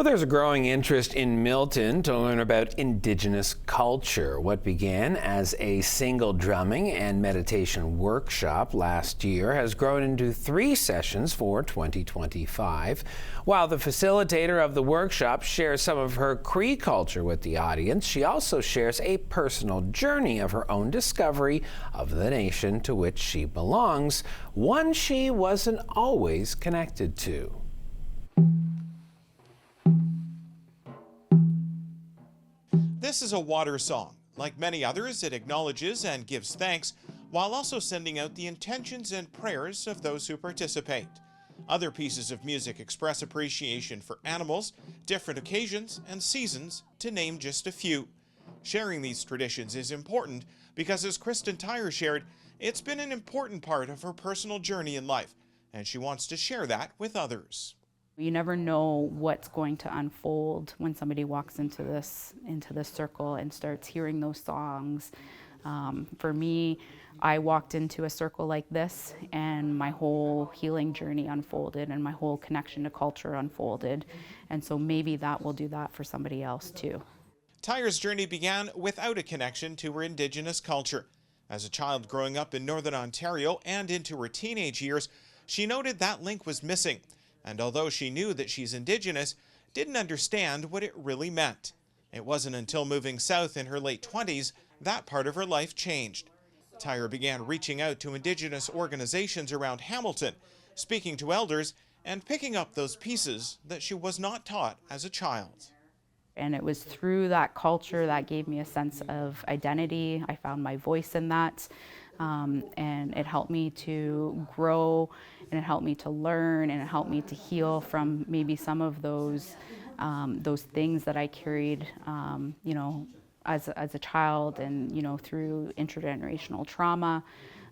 Well, there's a growing interest in Milton to learn about indigenous culture. What began as a single drumming and meditation workshop last year has grown into 3 sessions for 2025. While the facilitator of the workshop shares some of her Cree culture with the audience, she also shares a personal journey of her own discovery of the nation to which she belongs, one she wasn't always connected to. This is a water song. Like many others, it acknowledges and gives thanks, while also sending out the intentions and prayers of those who participate. Other pieces of music express appreciation for animals, different occasions, and seasons, to name just a few. Sharing these traditions is important because, as Kristin Tyrer shared, it's been an important part of her personal journey in life, and she wants to share that with others. You never know what's going to unfold when somebody walks into this circle and starts hearing those songs. For me, I walked into a circle like this and my whole healing journey unfolded and my whole connection to culture unfolded. And so maybe that will do that for somebody else too. Tyrer's journey began without a connection to her indigenous culture. As a child growing up in Northern Ontario and into her teenage years, she noted that link was missing. And although she knew that she's indigenous, didn't understand what it really meant. It wasn't until moving south in her late 20s that part of her life changed. Tyrer began reaching out to indigenous organizations around Hamilton, speaking to elders, and picking up those pieces that she was not taught as a child. And it was through that culture that gave me a sense of identity. I found my voice in that. And it helped me to grow, and it helped me to learn, and it helped me to heal from maybe some of those things that I carried, as a child, and through intergenerational trauma,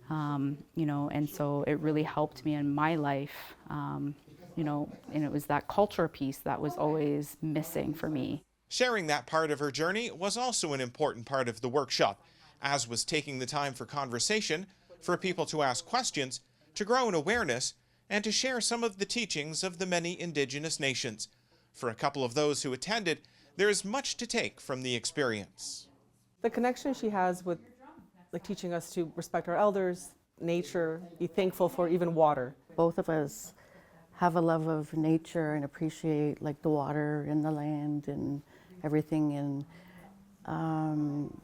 and so it really helped me in my life, and it was that culture piece that was always missing for me. Sharing that part of her journey was also an important part of the workshop, as was taking the time for conversation, for people to ask questions, to grow in awareness, and to share some of the teachings of the many indigenous nations. For a couple of those who attended, there is much to take from the experience. The connection she has with teaching us to respect our elders, nature, be thankful for even water. Both of us have a love of nature and appreciate the water and the land and everything, and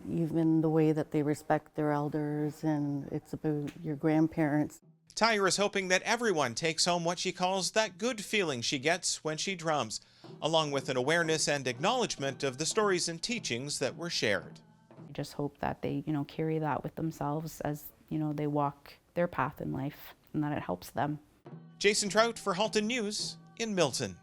even the way that they respect their elders, and it's about your grandparents. Tyrer is hoping that everyone takes home what she calls that good feeling she gets when she drums, along with an awareness and acknowledgement of the stories and teachings that were shared. I just hope that they, carry that with themselves as, they walk their path in life, and that it helps them. Jason Trout for Halton News in Milton.